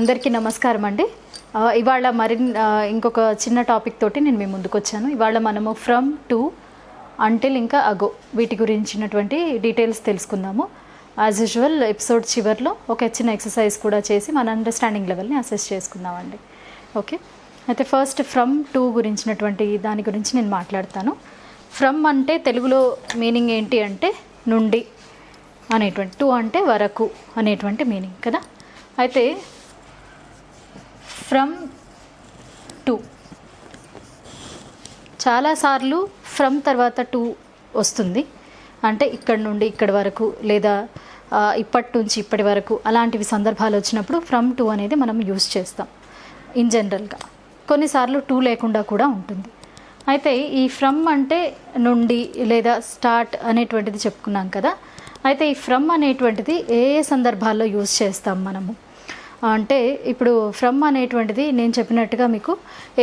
అందరికీ నమస్కారం అండి. ఇవాళ ఇంకొక చిన్న టాపిక్ తోటి నేను మీ ముందుకు వచ్చాను. ఇవాళ మనము ఫ్రమ్, టు, అంటిల్ ఇంకా అగో వీటి గురించినటువంటి డీటెయిల్స్ తెలుసుకుందాము. యాజ్ యూజువల్ ఎపిసోడ్ చివరిలో ఒక చిన్న ఎక్సర్సైజ్ కూడా చేసి మన అండర్స్టాండింగ్ లెవెల్ని అసెస్ చేసుకుందామండి. ఓకే, అయితే ఫస్ట్ ఫ్రమ్, టు గురించినటువంటి దాని గురించి నేను మాట్లాడతాను. ఫ్రమ్ అంటే తెలుగులో మీనింగ్ ఏంటి అంటే నుండి అనేటువంటి, టు అంటే వరకు అనేటువంటి మీనింగ్ కదా. అయితే ఫ్రమ్ టు చాలాసార్లు ఫ్రమ్ తర్వాత టు వస్తుంది. అంటే ఇక్కడ నుండి ఇక్కడి వరకు లేదా ఇప్పటి నుంచి ఇప్పటి వరకు అలాంటివి సందర్భాలు వచ్చినప్పుడు ఫ్రమ్ టు అనేది మనం యూస్ చేస్తాం ఇన్ జనరల్గా. కొన్నిసార్లు టు లేకుండా కూడా ఉంటుంది. అయితే ఈ ఫ్రమ్ అంటే నుండి లేదా స్టార్ట్ అనేటువంటిది చెప్పుకున్నాం కదా. అయితే ఈ ఫ్రమ్ అనేటువంటిది ఏ సందర్భాల్లో యూజ్ చేస్తాం మనము అంటే, ఇప్పుడు ఫ్రమ్ అనేటువంటిది నేను చెప్పినట్టుగా మీకు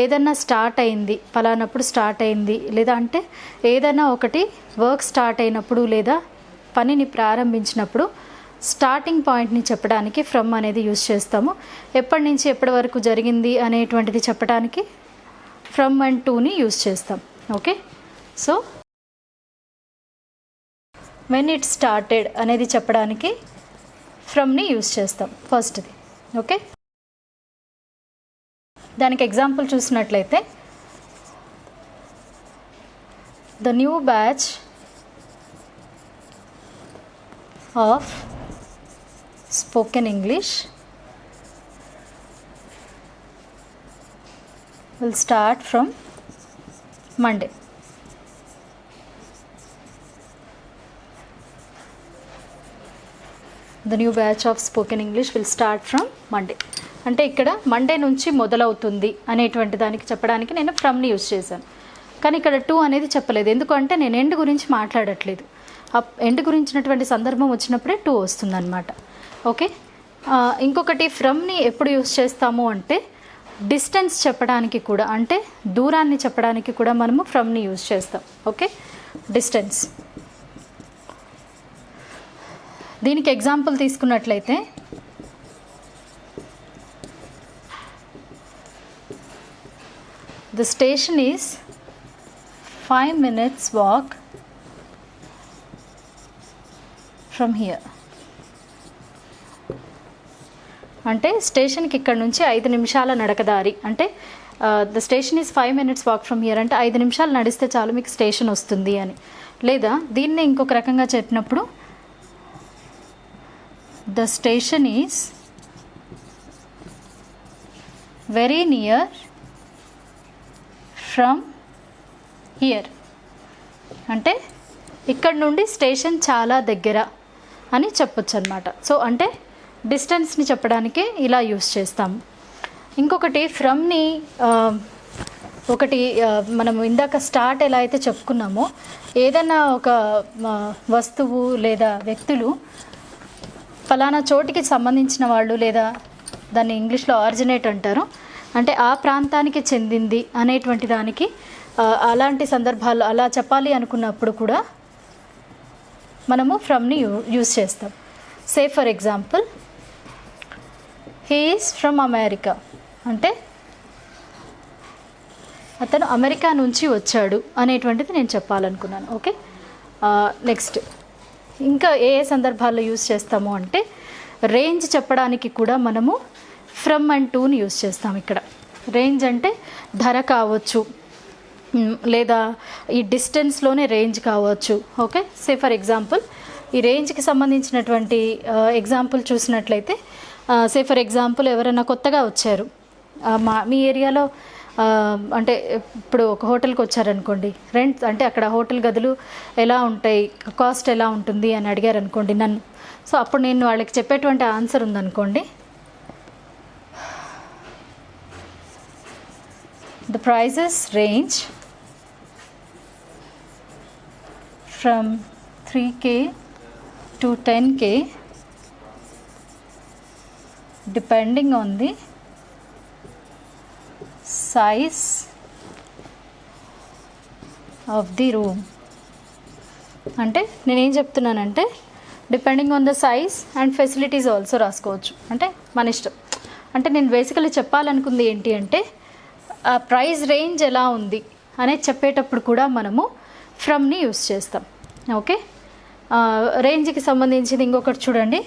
ఏదన్నా స్టార్ట్ అయింది ఫలానప్పుడు స్టార్ట్ అయింది, లేదా అంటే ఏదైనా ఒకటి వర్క్ స్టార్ట్ అయినప్పుడు లేదా పనిని ప్రారంభించినప్పుడు స్టార్టింగ్ పాయింట్ని చెప్పడానికి ఫ్రమ్ అనేది యూజ్ చేస్తాము. ఎప్పటి నుంచి ఎప్పటి వరకు జరిగింది అనేటువంటిది చెప్పడానికి ఫ్రమ్ అండ్ టుని యూజ్ చేస్తాం. Okay, so when it started అనేది చెప్పడానికి ఫ్రమ్ని యూజ్ చేస్తాం ఫస్ట్ది. ఓకే, దానికి ఎగ్జాంపుల్ చూసినట్లయితే the new batch of spoken English will start from Monday. The new batch of spoken English will start from Monday. అంటే ఇక్కడ Monday నుంచి మొదలవుతుంది అనేటువంటి దానికి చెప్పడానికి నేను ఫ్రమ్ని యూజ్ చేశాను. కానీ ఇక్కడ టు అనేది చెప్పలేదు. ఎందుకంటే నేను ఎండ్ గురించి మాట్లాడట్లేదు. ఎండ్ గురించినటువంటి సందర్భం వచ్చినప్పుడే టు వస్తుందన్నమాట. ఓకే, ఇంకొకటి ఫ్రమ్ని ఎప్పుడు యూజ్ చేస్తాము అంటే డిస్టెన్స్ చెప్పడానికి కూడా, అంటే దూరాన్ని చెప్పడానికి కూడా మనము ఫ్రమ్ని యూజ్ చేస్తాం. Okay, distance. దీనికి ఎగ్జాంపుల్ తీసుకున్నట్లయితే the station is 5 minutes walk from here. అంటే స్టేషన్కి ఇక్కడ నుంచి 5 నిమిషాల నడకదారి. అంటే the station is 5 minutes walk from here అంటే 5 నిమిషాలు నడిస్తే చాలు మీకు స్టేషన్ వస్తుంది అని. లేదా దీన్ని ఇంకొక రకంగా చెప్పినప్పుడు the station is very near from here. అంటే ఇక్కడ నుండి స్టేషన్ చాలా దగ్గర అని చెప్పొచ్చు అన్నమాట. సో అంటే డిస్టెన్స్ని చెప్పడానికి ఇలా యూస్ చేస్తాము. ఇంకొకటి ఫ్రమ్ని మనం ఇందాక స్టార్ట్ ఎలా అయితే చెప్పుకున్నామో, ఏదైనా ఒక వస్తువు లేదా వ్యక్తులు ఫలానా చోటికి సంబంధించిన వాళ్ళు, లేదా దాన్ని ఇంగ్లీష్లో ఆరిజినేట్ అంటారు, అంటే ఆ ప్రాంతానికి చెందింది అనేటువంటి దానికి అలాంటి సందర్భాల్లో అలా చెప్పాలి అనుకున్నప్పుడు కూడా మనము ఫ్రమ్ని యూజ్ చేస్తాం. Say for example he is from America అంటే అతను అమెరికా నుంచి వచ్చాడు అనేటువంటిది నేను చెప్పాలనుకున్నాను. ఓకే, నెక్స్ట్ ఇంకా ఏ సందర్భాల్లో యూజ్ చేస్తాము అంటే రేంజ్ చెప్పడానికి కూడా మనము ఫ్రమ్ అండ్ టూని యూజ్ చేస్తాం. ఇక్కడ రేంజ్ అంటే ధర కావచ్చు, లేదా ఈ డిస్టెన్స్లోనే రేంజ్ కావచ్చు. ఓకే, సే ఫర్ ఎగ్జాంపుల్ ఈ రేంజ్కి సంబంధించినటువంటి ఎగ్జాంపుల్ చూసినట్లయితే, సే ఫర్ ఎగ్జాంపుల్ ఎవరైనా కొత్తగా వచ్చారు మీ ఏరియాలో, అంటే ఇప్పుడు ఒక హోటల్కి వచ్చారనుకోండి, రెంట్ అంటే అక్కడ హోటల్ గదులు ఎలా ఉంటాయి, కాస్ట్ ఎలా ఉంటుంది అని అడిగారు అనుకోండి నన్ను. సో అప్పుడు నేను వాళ్ళకి చెప్పేటువంటి ఆన్సర్ ఉందనుకోండి, the prices range from 3K to 10K depending on the size of the room. అంటే నేనేం చెప్తున్నానంటే depending on the size and facilities also రాసుకోవచ్చు. అంటే మన ఇష్టం. అంటే నేను బేసికలీ చెప్పాలనుకుంది ఏంటి అంటే ప్రైస్ రేంజ్ ఎలా ఉంది అనేది చెప్పేటప్పుడు కూడా మనము ఫ్రమ్ని యూస్ చేస్తాం. ఓకే, రేంజ్కి సంబంధించింది ఇంకొకటి చూడండి.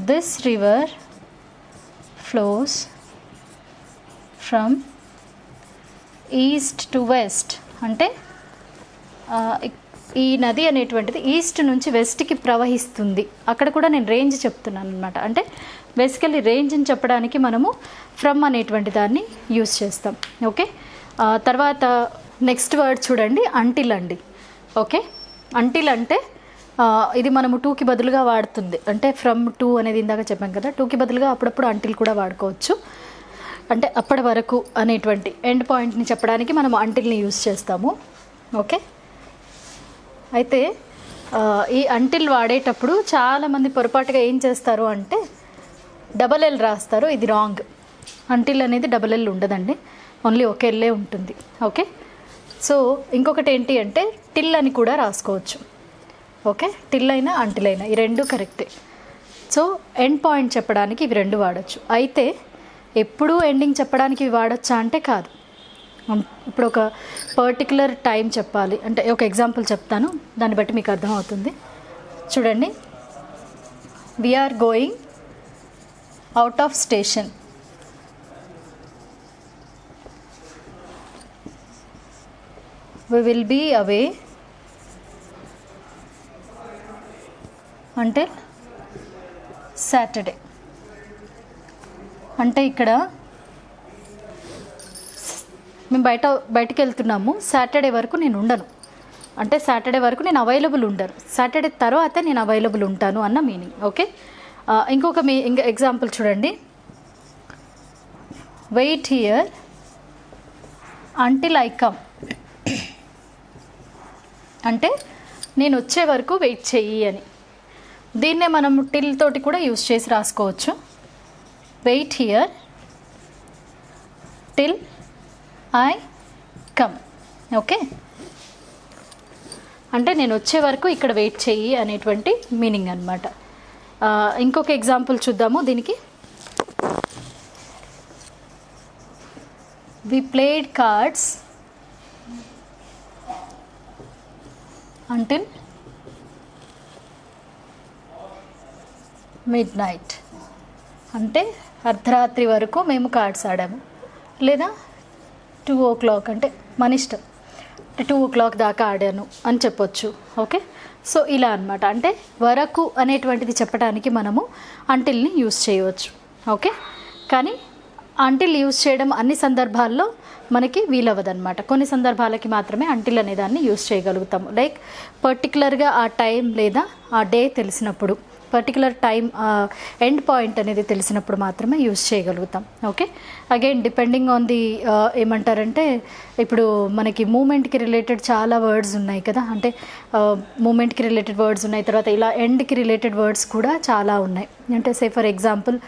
This river flows from east to west. అంటే ఈ నది అనేటువంటిది ఈస్ట్ నుంచి వెస్ట్కి ప్రవహిస్తుంది. అక్కడ కూడా నేను రేంజ్ చెప్తున్నాను అనమాట. అంటే బేసికల్లీ రేంజ్ని చెప్పడానికి మనము ఫ్రమ్ అనేటువంటి దాన్ని యూస్ చేస్తాం. ఓకే, తర్వాత నెక్స్ట్ వర్డ్ చూడండి, అంటిల్ అండి. ఓకే, అంటిల్ అంటే ఇది మనము టూకి బదులుగా వాడుతుంది. అంటే ఫ్రమ్ టు అనేది ఇందాక చెప్పాం కదా, టూకి బదులుగా అప్పుడప్పుడు అంటిల్ కూడా వాడుకోవచ్చు. అంటే అప్పటి వరకు అనేటువంటి ఎండ్ పాయింట్ని చెప్పడానికి మనం అంటిల్ని యూస్ చేస్తాము. ఓకే, అయితే ఈ అంటిల్ వాడేటప్పుడు చాలామంది పొరపాటుగా ఏం చేస్తారు అంటే డబల్ ఎల్ రాస్తారు. ఇది రాంగ్. అంటిల్ అనేది డబల్ ఎల్ ఉండదండి, ఓన్లీ ఒక ఎల్లే ఉంటుంది. ఓకే, సో ఇంకొకటి ఏంటి అంటే టిల్ అని కూడా రాసుకోవచ్చు. ఓకే, టిల్ అయినా అంటిల్ అయినా ఈ రెండు కరెక్టే. సో ఎండ్ పాయింట్ చెప్పడానికి ఇవి రెండు వాడచ్చు. అయితే ఎప్పుడూ ఎండింగ్ చెప్పడానికి ఇవి వాడచ్చా అంటే కాదు. ఇప్పుడు ఒక పర్టికులర్ టైం చెప్పాలి అంటే ఒక ఎగ్జాంపుల్ చెప్తాను, దాన్ని బట్టి మీకు అర్థమవుతుంది. చూడండి, we're going out of station. We will be away అంటే సాటర్డే. అంటే ఇక్కడ మేము బయటికి వెళ్తున్నాము, సాటర్డే వరకు నేను ఉండను. అంటే సాటర్డే వరకు నేను అవైలబుల్ ఉండను, సాటర్డే తర్వాత నేను అవైలబుల్ ఉంటాను అన్న మీనింగ్. ఓకే, ఇంకొక ఎగ్జాంపుల్ చూడండి. Wait here until I come. అంటే నేను వచ్చే వరకు వెయిట్ చెయ్యి అని. దీన్నే మనం టిల్ తోటి కూడా యూస్ చేసి రాసుకోవచ్చు. Wait here till I come. Okay, అంటే నేను వచ్చే వరకు ఇక్కడ వెయిట్ చెయ్యి అనేటువంటి మీనింగ్ అనమాట. ఇంకొక ఎగ్జాంపుల్ చూద్దాము దీనికి. We played cards until midnight. అంటే అర్ధరాత్రి వరకు మేము కార్డ్స్ ఆడాము, లేదా 2 o'clock అంటే మన ఇష్టం, 2 o'clock దాకా ఆడాను అని చెప్పొచ్చు. ఓకే, సో ఇలా అనమాట. అంటే వరకు అనేటువంటిది చెప్పడానికి మనము అంటిల్ని యూస్ చేయవచ్చు. ఓకే, కానీ అంటిల్ యూస్ చేయడం అన్ని సందర్భాల్లో మనకి వీలవ్వదన్నమాట. కొన్ని సందర్భాలకి మాత్రమే అంటిల్ అనే దాన్ని యూస్ చేయగలుగుతాము. లైక్ పర్టికులర్గా ఆ టైం లేదా ఆ డే తెలిసినప్పుడు, పర్టికులర్ టైం ఎండ్ పాయింట్ అనేది తెలిసినప్పుడు మాత్రమే యూస్ చేయగలుగుతాం. Okay, again depending on the ఏమంటారంటే ఇప్పుడు మనకి మూమెంట్కి రిలేటెడ్ చాలా వర్డ్స్ ఉన్నాయి కదా. అంటే మూమెంట్కి రిలేటెడ్ వర్డ్స్ ఉన్నాయి, తర్వాత ఇలా ఎండ్కి రిలేటెడ్ వర్డ్స్ కూడా చాలా ఉన్నాయి. అంటే సే ఫర్ ఎగ్జాంపుల్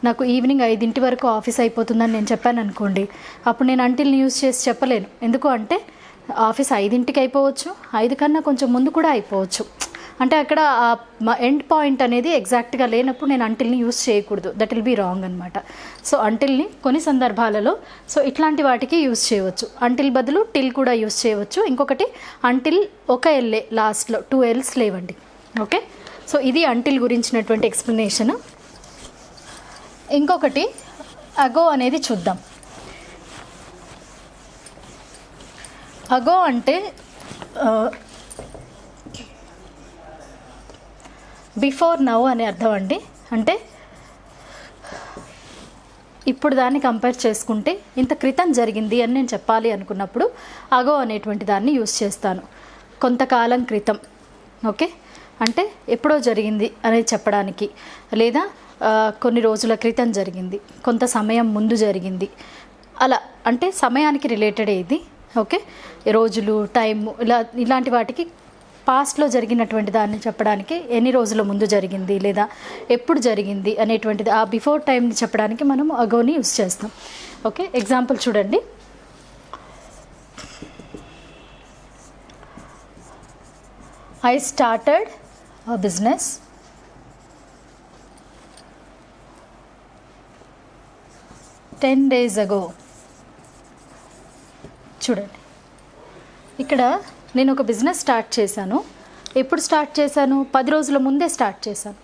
నాకు ఈవినింగ్ 5 వరకు ఆఫీస్ అయిపోతుందని నేను చెప్పాను అనుకోండి, అప్పుడు నేను అంటిల్ని యూస్ చేసి చెప్పలేను. ఎందుకు అంటే ఆఫీస్ 5 అయిపోవచ్చు, 5 కన్నా కొంచెం ముందు కూడా అయిపోవచ్చు. అంటే అక్కడ ఎండ్ పాయింట్ అనేది ఎగ్జాక్ట్గా లేనప్పుడు నేను అంటిల్ని యూస్ చేయకూడదు, దట్ విల్ బీ రాంగ్ అనమాట. సో అంటిల్ని కొన్ని సందర్భాలలో సో ఇట్లాంటి వాటికి యూస్ చేయవచ్చు. అంటిల్ బదులు టిల్ కూడా యూస్ చేయవచ్చు. ఇంకొకటి అంటిల్ ఒక ఎల్లే, లాస్ట్లో 2 L's లేవండి. ఓకే, సో ఇది అంటిల్ గురించినటువంటి ఎక్స్ప్లెనేషన్. ఇంకొకటి అగో అనేది చూద్దాం. అగో అంటే బిఫోర్ నౌ అనే అర్థం అండి. అంటే ఇప్పుడు దాన్ని కంపేర్ చేసుకుంటే ఇంత క్రితం జరిగింది అని నేను చెప్పాలి అనుకున్నప్పుడు అగో అనేటువంటి దాన్ని యూస్ చేస్తాను. కొంతకాలం క్రితం. ఓకే, అంటే ఎప్పుడో జరిగింది అనేది చెప్పడానికి, లేదా కొన్ని రోజుల క్రితం జరిగింది, కొంత సమయం ముందు జరిగింది, అలా అంటే సమయానికి రిలేటెడ్ ఇది. ఓకే, రోజులు, టైము ఇలాంటి వాటికి పాస్ట్లో జరిగినటువంటి దాన్ని చెప్పడానికి ఎన్ని రోజుల ముందు జరిగింది లేదా ఎప్పుడు జరిగింది అనేటువంటిది ఆ బిఫోర్ టైంని చెప్పడానికి మనం అగోని యూస్ చేస్తాం. ఓకే, ఎగ్జాంపుల్ చూడండి. I started a business 10 days ago. చూడండి, ఇక్కడ నేను ఒక బిజినెస్ స్టార్ట్ చేశాను. ఎప్పుడు స్టార్ట్ చేశాను? 10 రోజుల ముందే స్టార్ట్ చేశాను.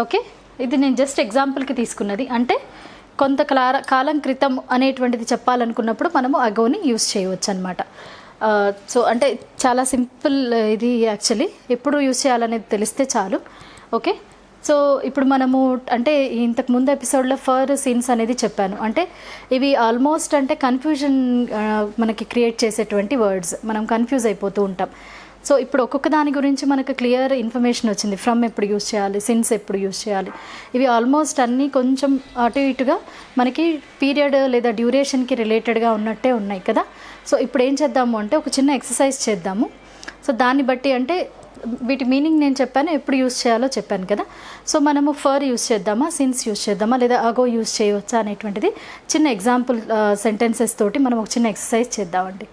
ఓకే, ఇది నేను జస్ట్ ఎగ్జాంపుల్కి తీసుకున్నది. అంటే కొంత కాలం క్రితం అనేటువంటిది చెప్పాలనుకున్నప్పుడు మనము అగోని యూస్ చేయవచ్చు అనమాట. సో అంటే చాలా సింపుల్ ఇది. యాక్చువల్లీ ఎప్పుడు యూస్ చేయాలనేది తెలిస్తే చాలు. ఓకే, సో ఇప్పుడు మనము అంటే ఇంతకు ముందు ఎపిసోడ్లో ఫర్ సిన్స్ అనేది చెప్పాను. అంటే ఇవి ఆల్మోస్ట్ అంటే కన్ఫ్యూజన్ మనకి క్రియేట్ చేసేటువంటి వర్డ్స్, మనం కన్ఫ్యూజ్ అయిపోతూ ఉంటాం. సో ఇప్పుడు ఒక్కొక్క దాని గురించి మనకు క్లియర్ ఇన్ఫర్మేషన్ వచ్చింది. ఫ్రమ్ ఎప్పుడు యూస్ చేయాలి, సిన్స్ ఎప్పుడు యూస్ చేయాలి, ఇవి ఆల్మోస్ట్ అన్నీ కొంచెం అటు ఇటుగా మనకి పీరియడ్ లేదా డ్యూరేషన్కి రిలేటెడ్గా ఉన్నట్టే ఉన్నాయి కదా. సో ఇప్పుడు ఏం చేద్దాము అంటే ఒక చిన్న ఎక్సర్సైజ్ చేద్దాము. సో దాన్ని బట్టి అంటే వీటి మీనింగ్ నేను చెప్పాను, ఎప్పుడు యూస్ చేయాలో చెప్పాను కదా. సో మనము ఫర్ యూస్ చేద్దామా, సిన్స్ యూస్ చేద్దామా, లేదా అగో యూస్ చేయవచ్చా అనేటువంటిది చిన్న ఎగ్జాంపుల్ సెంటెన్సెస్ తోటి మనం ఒక చిన్న ఎక్సర్సైజ్ చేద్దామండి.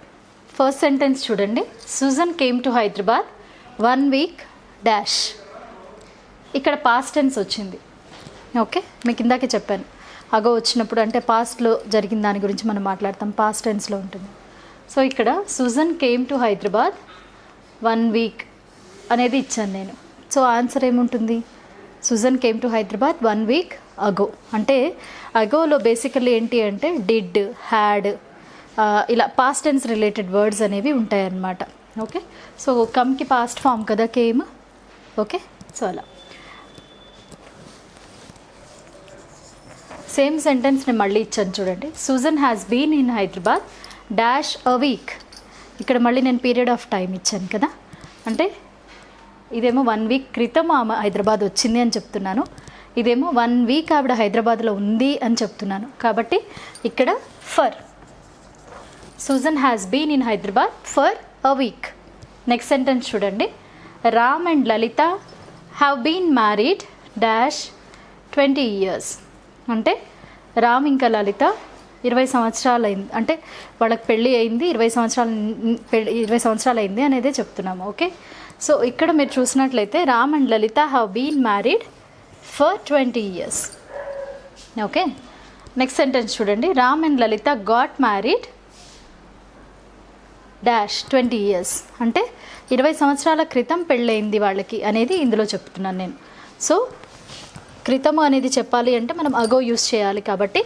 ఫస్ట్ సెంటెన్స్ చూడండి. Susan came to Hyderabad 1 week dash. ఇక్కడ పాస్ట్ టెన్స్ వచ్చింది. ఓకే, మీకు ఇందాకే చెప్పాను అగో వచ్చినప్పుడు అంటే పాస్ట్లో జరిగిన దాని గురించి మనం మాట్లాడతాం, పాస్ట్ టెన్స్లో ఉంటుంది. సో ఇక్కడ Susan came to Hyderabad 1 week అనేది ఇచ్చాను నేను. సో ఆన్సర్ ఏముంటుంది? Susan came to Hyderabad 1 week ago. అంటే అగోలో బేసికల్లీ ఏంటి అంటే డిడ్, హ్యాడ్, ఇలా పాస్ట్ టెన్స్ రిలేటెడ్ వర్డ్స్ అనేవి ఉంటాయన్నమాట. ఓకే, సో కమ్కి పాస్ట్ ఫామ్ కదా కేమ్. ఓకే, సో అలా సేమ్ సెంటెన్స్ నేను మళ్ళీ ఇచ్చాను చూడండి. Susan has been in Hyderabad dash a week. ఇక్కడ మళ్ళీ నేను పీరియడ్ ఆఫ్ టైం ఇచ్చాను కదా. అంటే ఇదేమో 1 week క్రితం ఆమె హైదరాబాద్ వచ్చింది అని చెప్తున్నాను, ఇదేమో 1 week ఆవిడ హైదరాబాద్లో ఉంది అని చెప్తున్నాను. కాబట్టి ఇక్కడ for. Susan has been in Hyderabad for a week. Next sentence చూడండి. Ram and Lalitha have been married dash 20 years. అంటే రామ్ ఇంకా లలిత 20 సంవత్సరాలు అయింది, అంటే వాళ్ళకి పెళ్ళి అయింది 20 సంవత్సరాలు అయింది అనేదే చెప్తున్నాము. ఓకే, సో ఇక్కడ మీరు చూసినట్లయితే Ram and Lalitha have been married for 20 years. Okay, next sentence చూడండి. Ram and Lalitha got married dash 20 years. అంటే 20 సంవత్సరాల క్రితం పెళ్ళయింది వాళ్ళకి అనేది ఇందులో చెప్తున్నాను నేను. సో క్రితము అనేది చెప్పాలి అంటే మనం అగో యూస్ చేయాలి. కాబట్టి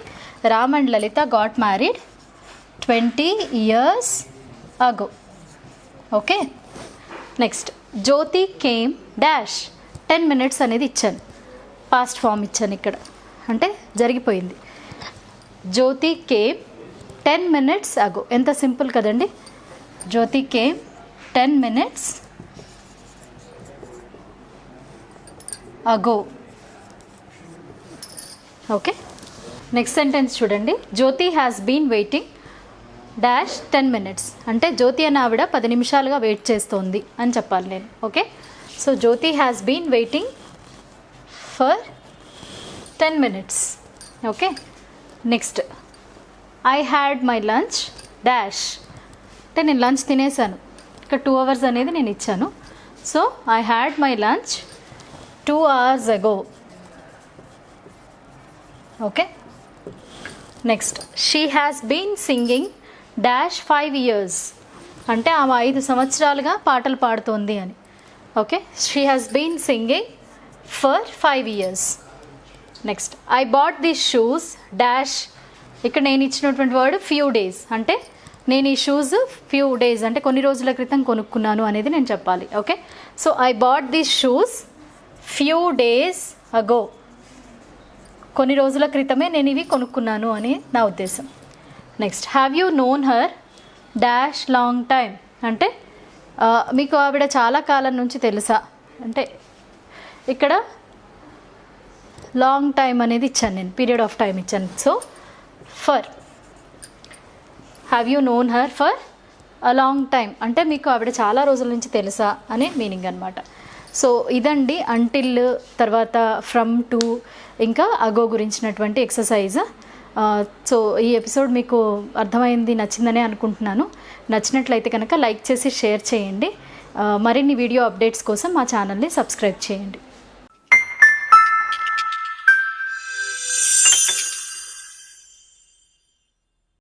Ram and Lalitha got married 20 years అగో. ఓకే, నెక్స్ట్ జ్యోతి కేమ్ డాష్ 10 minutes అనేది ఇచ్చాను, పాస్ట్ ఫామ్ ఇచ్చాను ఇక్కడ, అంటే జరిగిపోయింది. జ్యోతి కేమ్ 10 minutes అగో. ఎంత సింపుల్ కదండి. Jyothi came 10 minutes ago. Okay, next sentence చూడండి. Jyothi has been waiting dash 10 minutes. అంటే జ్యోతి అనే ఆవిడ 10 నిమిషాలుగా వెయిట్ చేస్తోంది అని చెప్పాలి నేను. Okay, so Jyothi has been waiting for 10 minutes. Okay, next I had my lunch dash. అంటే నేను లంచ్ తినేసాను, ఇక్కడ 2 hours అనేది నేను ఇచ్చాను. So I had my lunch 2 hours ago. Okay, next she has been singing dash 5 years. అంటే ఆమె 5 సంవత్సరాలుగా పాటలు పాడుతోంది అని. Okay, she has been singing for 5 years. Next I bought this shoes dash. ఇక్కడ నేను ఇచ్చినటువంటి వర్డ్ ఫ్యూ డేస్. అంటే నేను ఈ షూస్ ఫ్యూ డేస్ అంటే కొన్ని రోజుల క్రితం కొనుక్కున్నాను అనేది నేను చెప్పాలి. Okay, so I bought this shoes few days అగో. కొన్ని రోజుల క్రితమే నేను ఇవి కొనుక్కున్నాను అని నా ఉద్దేశం. Next have you known her dash long time. అంటే మీకు ఆవిడ చాలా కాలం నుంచి తెలుసా. అంటే ఇక్కడ లాంగ్ టైం అనేది ఇచ్చాను నేను, పీరియడ్ ఆఫ్ టైం ఇచ్చాను. So for. Have you known her for a long time అంటే మీకు ఆవిడ చాలా రోజుల నుంచి తెలుసా అనే మీనింగ్ అనమాట. సో ఇదండి అంటిల్, తర్వాత ఫ్రమ్, టు, ఇంకా అగో గురించినటువంటి ఎక్సర్సైజ్. సో ఈ ఎపిసోడ్ మీకు అర్థమైంది, నచ్చిందనే అనుకుంటున్నాను. నచ్చినట్లయితే కనుక లైక్ చేసి షేర్ చేయండి. మరిన్ని వీడియో అప్డేట్స్ కోసం మా ఛానల్ని సబ్స్క్రైబ్ చేయండి.